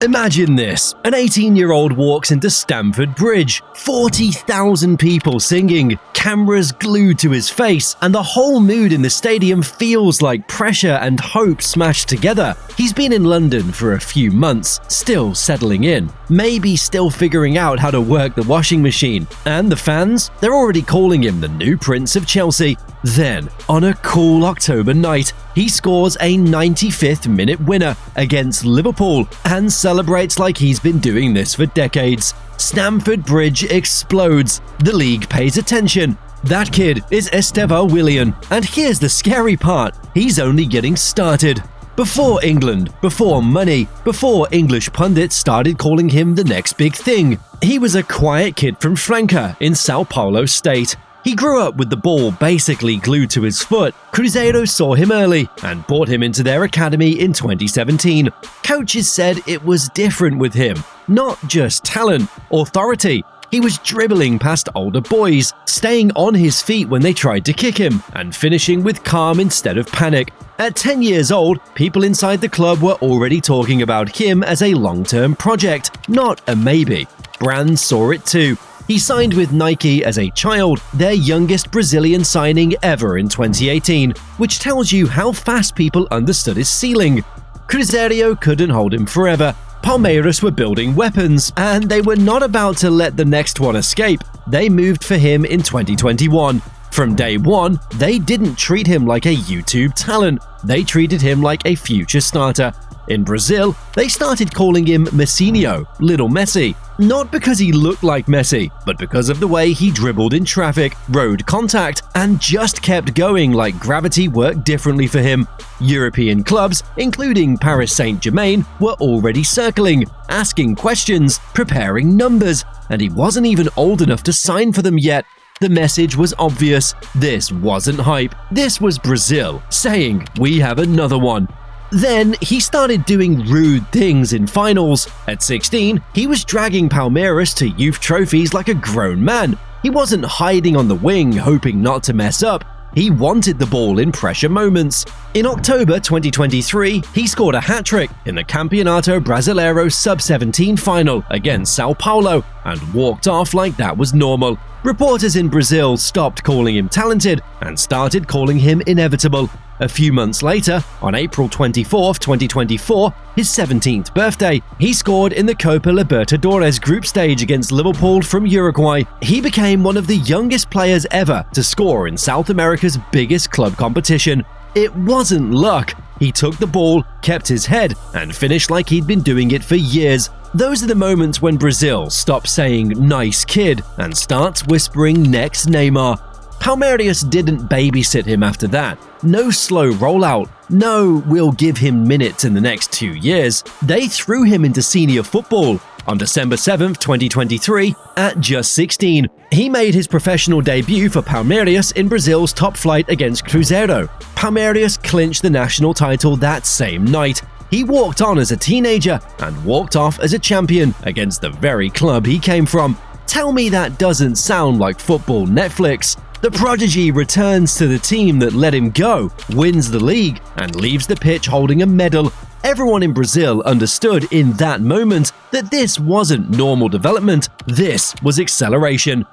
Imagine this. An 18-year-old walks into Stamford Bridge, 40,000 people singing, cameras glued to his face, and the whole mood in the stadium feels like pressure and hope smashed together. He's been in London for a few months, still settling in, maybe still figuring out how to work the washing machine. And the fans? They're already calling him the new Prince of Chelsea. Then, on a cool October night, he scores a 95th-minute winner against Liverpool and celebrates like he's been doing this for decades. Stamford Bridge explodes. The league pays attention. That kid is Estêvão Willian, and here's the scary part: he's only getting started. Before England, before money, before English pundits started calling him the next big thing, he was a quiet kid from Franca in São Paulo state. He grew up with the ball basically glued to his foot. Cruzeiro saw him early and brought him into their academy in 2017. Coaches said it was different with him. Not just talent, authority. He was dribbling past older boys, staying on his feet when they tried to kick him, and finishing with calm instead of panic. At 10 years old, people inside the club were already talking about him as a long-term project, not a maybe. Brands saw it too. He signed with Nike as a child, their youngest Brazilian signing ever in 2018, which tells you how fast people understood his ceiling. Cruzeiro couldn't hold him forever. Palmeiras were building weapons, and they were not about to let the next one escape. They moved for him in 2021. From day one, they didn't treat him like a YouTube talent. They treated him like a future starter. In Brazil, they started calling him Messinho, Little Messi, not because he looked like Messi, but because of the way he dribbled in traffic, rode contact, and just kept going like gravity worked differently for him. European clubs, including Paris Saint-Germain, were already circling, asking questions, preparing numbers, and he wasn't even old enough to sign for them yet. The message was obvious. This wasn't hype. This was Brazil saying, "We have another one." Then he started doing rude things in finals. At 16, he was dragging Palmeiras to youth trophies like a grown man. He wasn't hiding on the wing hoping not to mess up. He wanted the ball in pressure moments. In October 2023, he scored a hat-trick in the Campeonato Brasileiro Sub-17 final against São Paulo and walked off like that was normal. Reporters in Brazil stopped calling him talented and started calling him inevitable. A few months later, on April 24, 2024, his 17th birthday, he scored in the Copa Libertadores group stage against Liverpool from Uruguay. He became one of the youngest players ever to score in South America's biggest club competition. It wasn't luck. He took the ball, kept his head, and finished like he'd been doing it for years. Those are the moments when Brazil stops saying "nice kid" and starts whispering "next Neymar." Palmeiras didn't babysit him after that. No slow rollout. No, we'll give him minutes in the next 2 years. They threw him into senior football. On December 7, 2023, at just 16, he made his professional debut for Palmeiras in Brazil's top flight against Cruzeiro. Palmeiras clinched the national title that same night. He walked on as a teenager and walked off as a champion against the very club he came from. Tell me that doesn't sound like football Netflix. The prodigy returns to the team that let him go, wins the league, and leaves the pitch holding a medal. Everyone in Brazil understood in that moment that this wasn't normal development, this was acceleration.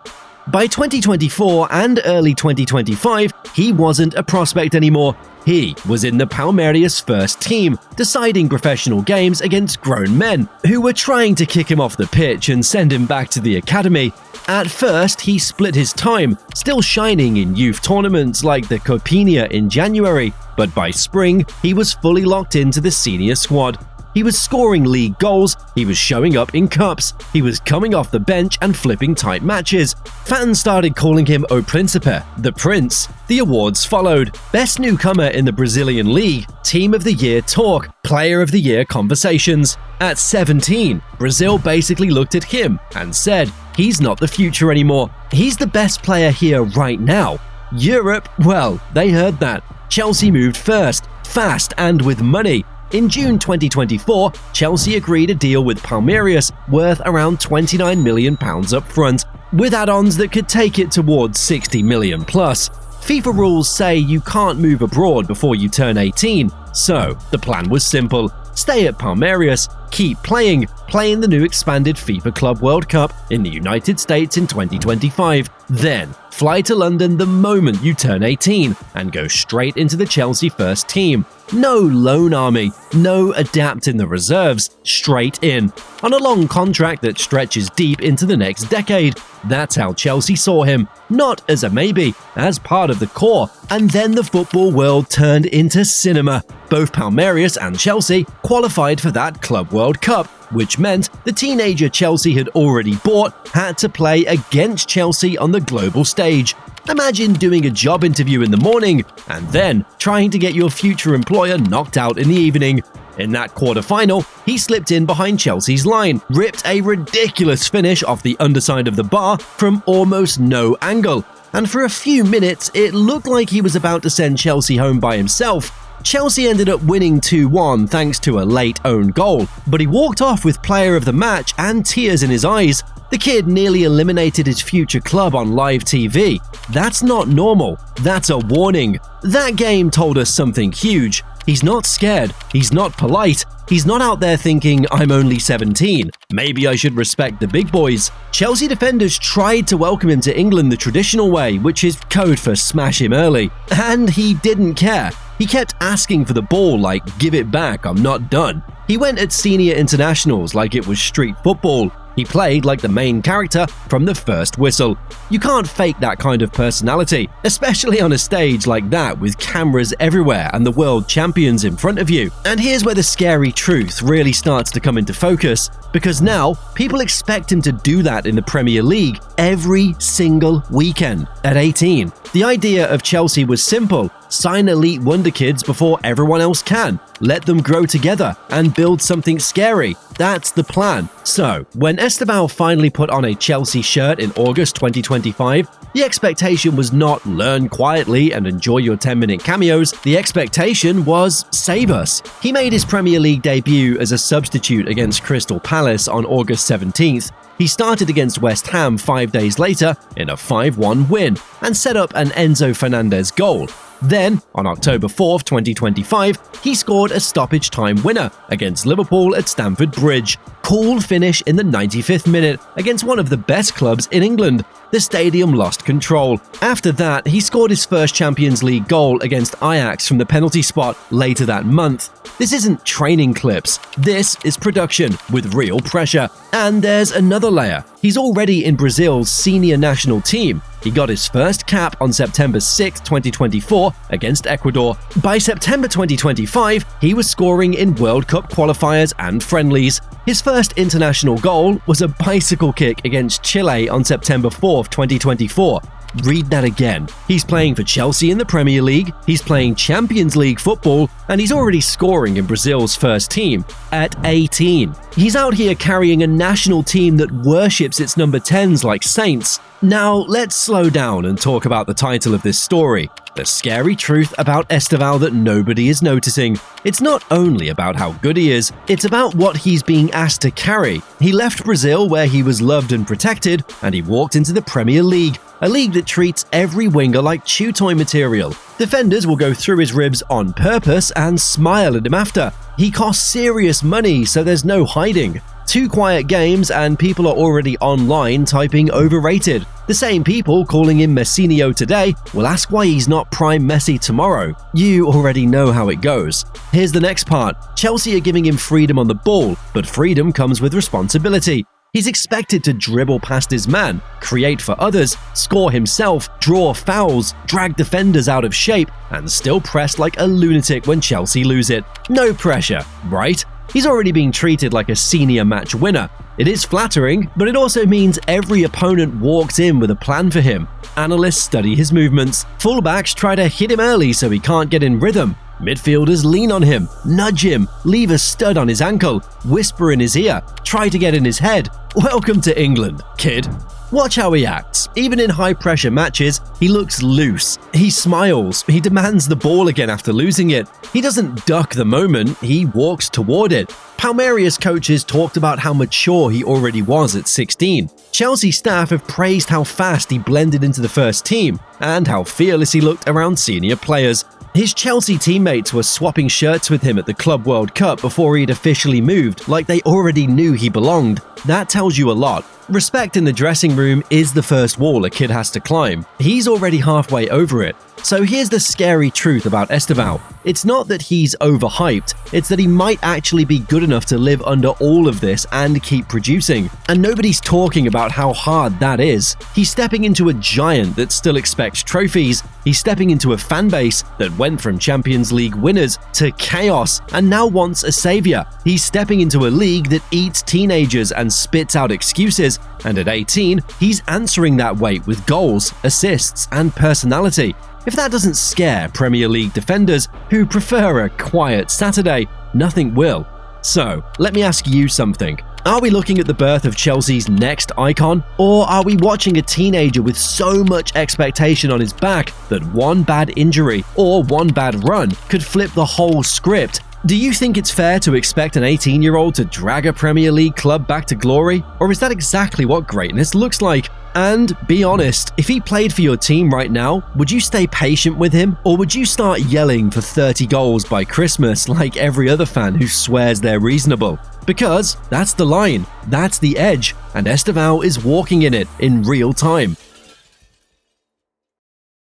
By 2024 and early 2025, he wasn't a prospect anymore. He was in the Palmeiras' first team, deciding professional games against grown men who were trying to kick him off the pitch and send him back to the academy. At first, he split his time, still shining in youth tournaments like the Copinha in January, but by spring, he was fully locked into the senior squad. He was scoring league goals, he was showing up in cups, he was coming off the bench and flipping tight matches. Fans started calling him O Príncipe, the Prince. The awards followed: Best Newcomer in the Brazilian League, Team of the Year talk, Player of the Year conversations. At 17, Brazil basically looked at him and said, he's not the future anymore. He's the best player here right now. Europe, well, they heard that. Chelsea moved first, fast and with money. In June 2024, Chelsea agreed a deal with Palmeiras worth around £29 million up front, with add-ons that could take it towards £60 million plus. FIFA rules say you can't move abroad before you turn 18, so the plan was simple: stay at Palmeiras, keep playing in the new expanded FIFA Club World Cup in the United States in 2025. Then, fly to London the moment you turn 18 and go straight into the Chelsea first team. No loan army, no adapt in the reserves, straight in, on a long contract that stretches deep into the next decade. That's how Chelsea saw him, not as a maybe, as part of the core. And then the football world turned into cinema. Both Palmeiras and Chelsea qualified for that Club World Cup, which meant the teenager Chelsea had already bought had to play against Chelsea on the global stage. Imagine doing a job interview in the morning and then trying to get your future employer knocked out in the evening. In that quarter-final, he slipped in behind Chelsea's line, ripped a ridiculous finish off the underside of the bar from almost no angle, and for a few minutes it looked like he was about to send Chelsea home by himself. Chelsea ended up winning 2-1 thanks to a late own goal, but he walked off with player of the match and tears in his eyes. The kid nearly eliminated his future club on live TV. That's not normal. That's a warning. That game told us something huge. He's not scared. He's not polite. He's not out there thinking, I'm only 17. Maybe I should respect the big boys. Chelsea defenders tried to welcome him to England the traditional way, which is code for smash him early. And he didn't care. He kept asking for the ball like, give it back, I'm not done. He went at senior internationals like it was street football. He played like the main character from the first whistle. You can't fake that kind of personality, especially on a stage like that with cameras everywhere and the world champions in front of you. And here's where the scary truth really starts to come into focus, because now people expect him to do that in the Premier League every single weekend at 18. The idea of Chelsea was simple: sign elite wonder kids before everyone else can, let them grow together and build something scary. That's the plan. So, when Estêvão finally put on a Chelsea shirt in August 2025, the expectation was not learn quietly and enjoy your 10-minute cameos. The expectation was save us. He made his Premier League debut as a substitute against Crystal Palace on August 17th. He started against West Ham 5 days later in a 5-1 win and set up an Enzo Fernandez goal. Then, on October 4th, 2025, he scored a stoppage time winner against Liverpool at Stamford Bridge. Cool finish in the 95th minute against one of the best clubs in England. The stadium lost control. After that, he scored his first Champions League goal against Ajax from the penalty spot later that month. This isn't training clips. This is production with real pressure. And there's another layer. He's already in Brazil's senior national team. He got his first cap on September 6, 2024 against Ecuador. By September 2025, he was scoring in World Cup qualifiers and friendlies. His first international goal was a bicycle kick against Chile on September 4, 2024. Read that again. He's playing for Chelsea in the Premier League, he's playing Champions League football, and he's already scoring in Brazil's first team at 18. He's out here carrying a national team that worships its number 10s like saints. Now, let's slow down and talk about the title of this story. The scary truth about Estêvão that nobody is noticing. It's not only about how good he is, it's about what he's being asked to carry. He left Brazil where he was loved and protected, and he walked into the Premier League, a league that treats every winger like chew toy material. Defenders will go through his ribs on purpose and smile at him after. He costs serious money, so there's no hiding. 2 quiet games and people are already online typing overrated. The same people calling him Messinho today will ask why he's not prime Messi tomorrow. You already know how it goes. Here's the next part. Chelsea are giving him freedom on the ball, but freedom comes with responsibility. He's expected to dribble past his man, create for others, score himself, draw fouls, drag defenders out of shape, and still press like a lunatic when Chelsea lose it. No pressure, right? He's already being treated like a senior match winner. It is flattering, but it also means every opponent walks in with a plan for him. Analysts study his movements. Fullbacks try to hit him early so he can't get in rhythm. Midfielders lean on him, nudge him, leave a stud on his ankle, whisper in his ear, try to get in his head. Welcome to England, kid. Watch how he acts. Even in high-pressure matches, he looks loose. He smiles. He demands the ball again after losing it. He doesn't duck the moment, he walks toward it. Palmeiras coaches talked about how mature he already was at 16. Chelsea staff have praised how fast he blended into the first team and how fearless he looked around senior players. His Chelsea teammates were swapping shirts with him at the Club World Cup before he'd officially moved, like they already knew he belonged. That tells you a lot. Respect in the dressing room is the first wall a kid has to climb. He's already halfway over it. So here's the scary truth about Estêvão. It's not that he's overhyped, it's that he might actually be good enough to live under all of this and keep producing. And nobody's talking about how hard that is. He's stepping into a giant that still expects trophies. He's stepping into a fan base that went from Champions League winners to chaos and now wants a savior. He's stepping into a league that eats teenagers and spits out excuses. And at 18, he's answering that weight with goals, assists, and personality. If that doesn't scare Premier League defenders who prefer a quiet Saturday, nothing will. So, let me ask you something. Are we looking at the birth of Chelsea's next icon? Or are we watching a teenager with so much expectation on his back that one bad injury or one bad run could flip the whole script? Do you think it's fair to expect an 18-year-old to drag a Premier League club back to glory? Or is that exactly what greatness looks like? And be honest, if he played for your team right now, would you stay patient with him? Or would you start yelling for 30 goals by Christmas like every other fan who swears they're reasonable? Because that's the line, that's the edge, and Estêvão is walking in it in real time.